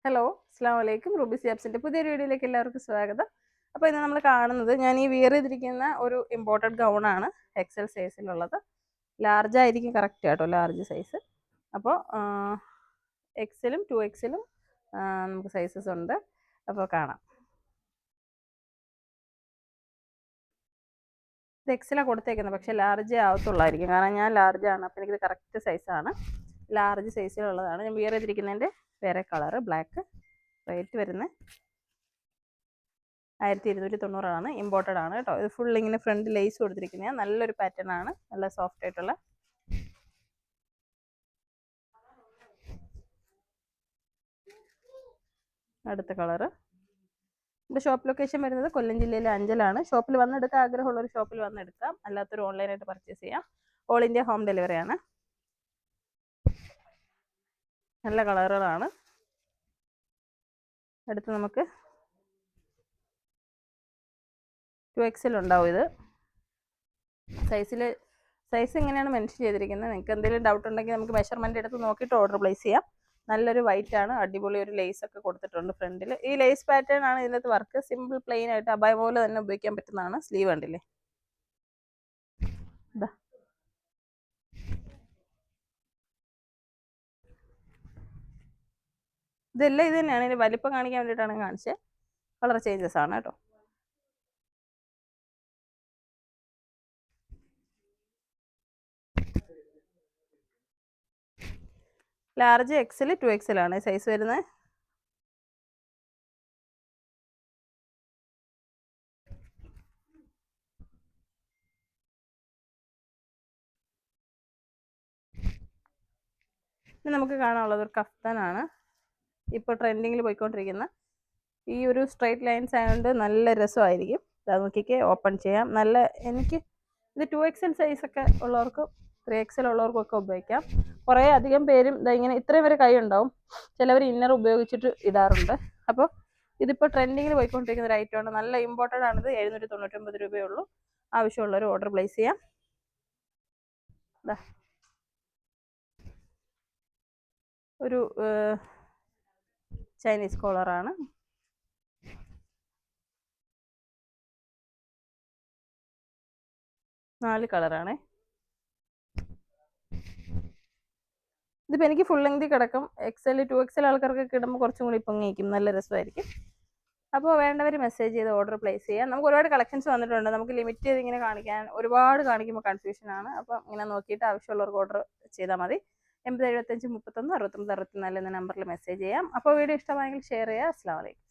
Hello, അസ്സാം വലൈക്കും. Ruby സിയാബ്സിൻ്റെ പുതിയൊരു വീഡിയോയിലേക്ക് എല്ലാവർക്കും സ്വാഗതം. അപ്പോൾ ഇന്ന് നമ്മൾ കാണുന്നത് ഞാൻ ഈ വിയർ ചെയ്തിരിക്കുന്ന ഒരു ഇമ്പോർട്ടഡ് ഗൗണാണ്. എക്സൽ സൈസിലുള്ളത്. ലാർജ് ആയിരിക്കും കറക്റ്റ് കേട്ടോ, ലാർജ് സൈസ്. അപ്പോൾ എക്സലും 2XL നമുക്ക് സൈസസ് ഉണ്ട്. അപ്പോൾ കാണാം. ഇത് എക്സലാണ് കൊടുത്തേക്കുന്നത്, പക്ഷേ ലാർജ് ആവത്തുള്ളായിരിക്കും. കാരണം ഞാൻ ലാർജ് ആണ്, അപ്പോൾ എനിക്കിത് കറക്റ്റ് സൈസാണ്. ലാർജ് സൈസിലുള്ളതാണ്. ഞാൻ വിയർ ചെയ്തിരിക്കുന്നതിൻ്റെ വേറെ കളറ് ബ്ലാക്ക്. റേറ്റ് വരുന്നത് 1290 ഇമ്പോർട്ടഡ് ആണ് കേട്ടോ. ഇത് ഫുൾ ഇങ്ങനെ ഫ്രണ്ട് ലേസ് കൊടുത്തിരിക്കുന്നത് നല്ലൊരു പാറ്റേൺ ആണ്, നല്ല സോഫ്റ്റ് ആയിട്ടുള്ള. അടുത്ത കളറ്. എൻ്റെ ഷോപ്പ് ലൊക്കേഷൻ വരുന്നത് കൊല്ലം ജില്ലയിലെ അഞ്ചലാണ്. ഷോപ്പിൽ വന്നെടുക്കാൻ ആഗ്രഹമുള്ളൊരു ഷോപ്പിൽ വന്നെടുക്കാം, അല്ലാത്തൊരു ഓൺലൈനായിട്ട് പർച്ചേസ് ചെയ്യാം. ഓൾ ഇന്ത്യ ഹോം ഡെലിവറി ആണ്. നല്ല കളറുകളാണ്. അടുത്ത് നമുക്ക് 2XL ഉണ്ടാവും. ഇത് സൈസ് ഇങ്ങനെയാണ് മെൻഷൻ ചെയ്തിരിക്കുന്നത്. നിങ്ങൾക്ക് എന്തെങ്കിലും ഡൗട്ട് ഉണ്ടെങ്കിൽ നമുക്ക് മെഷർമെൻറ്റ് എടുത്ത് നോക്കിയിട്ട് ഓർഡർ പ്ലേസ് ചെയ്യാം. നല്ലൊരു വൈറ്റ് ആണ്, അടിപൊളി ഒരു ലേസ് ഒക്കെ കൊടുത്തിട്ടുണ്ട് ഫ്രണ്ടിൽ. ഈ ലേസ് പാറ്റേൺ ആണ് ഇതിനകത്ത് വർക്ക്. സിമ്പിൾ പ്ലെയിൻ ആയിട്ട് അബായ പോലെ തന്നെ ഉപയോഗിക്കാൻ പറ്റുന്നതാണ്. സ്ലീവ് കണ്ടില്ലേ, ഇതെല്ലാം ഇത് തന്നെയാണ്. ഇതിന് വലിപ്പം കാണിക്കാൻ വേണ്ടിയിട്ടാണ് കാണിച്ചത്. കളർ ചേഞ്ചസ് ആണ് കേട്ടോ. ലാർജ് XL 2XL ആണ് സൈസ് വരുന്നത്. ഇനി നമുക്ക് കാണാനുള്ളത് ഒരു കഫ്താനാണ്. ഇപ്പോൾ ട്രെൻഡിങ്ങിൽ പോയിക്കൊണ്ടിരിക്കുന്ന ഈ ഒരു സ്ട്രൈറ്റ് ലൈൻസ് ആയതുകൊണ്ട് നല്ല രസമായിരിക്കും. അത് നോക്കിക്ക് ഓപ്പൺ ചെയ്യാം. നല്ല എനിക്ക് ഇത് 2XL സൈസൊക്കെ ഉള്ളവർക്കും 3XL ഉള്ളവർക്കും ഒക്കെ ഉപയോഗിക്കാം. കുറേ അധികം പേരും ഇങ്ങനെ ഇത്രയും വരെ കൈ ഉണ്ടാവും. ചിലവർ ഇന്നർ ഉപയോഗിച്ചിട്ട് ഇടാറുണ്ട്. അപ്പോൾ ഇതിപ്പോൾ ട്രെൻഡിങ്ങിൽ പോയിക്കൊണ്ടിരിക്കുന്ന ഒരു ഐറ്റമാണ്. നല്ല ഇമ്പോർട്ടൻ്റ് ആണിത്. 799 രൂപയേ ഉള്ളൂ. ആവശ്യമുള്ളവർ ഓർഡർ പ്ലേസ് ചെയ്യാം. ഒരു ചൈനീസ് കോളറാണ്. നാല് കളറാണ്. ഇതിപ്പോൾ എനിക്ക് ഫുൾ ലെങ്തി കിടക്കും. XL 2XL ആൾക്കാർക്കൊക്കെ ഇടുമ്പോൾ കുറച്ചും കൂടി പൊങ്ങിയിരിക്കും, നല്ല രസമായിരിക്കും. അപ്പോൾ വേണ്ടവർ മെസ്സേജ് ചെയ്ത് ഓർഡർ പ്ലേസ് ചെയ്യാം. നമുക്ക് ഒരുപാട് കളക്ഷൻസ് വന്നിട്ടുണ്ട്. നമുക്ക് ലിമിറ്റ് ചെയ്ത് ഇങ്ങനെ കാണിക്കാൻ ഒരുപാട് കാണിക്കുമ്പോൾ കൺഫ്യൂഷനാണ്. അപ്പോൾ ഇങ്ങനെ നോക്കിയിട്ട് ആവശ്യമുള്ളവർക്ക് ഓർഡർ ചെയ്താൽ മതി. 80 75 31 69 64 എന്ന നമ്പറിൽ മെസ്സേജ് ചെയ്യാം. അപ്പോൾ വീഡിയോ ഇഷ്ടമായെങ്കിൽ ഷെയർ ചെയ്യുക. അസ്സലാമു അലൈക്കും.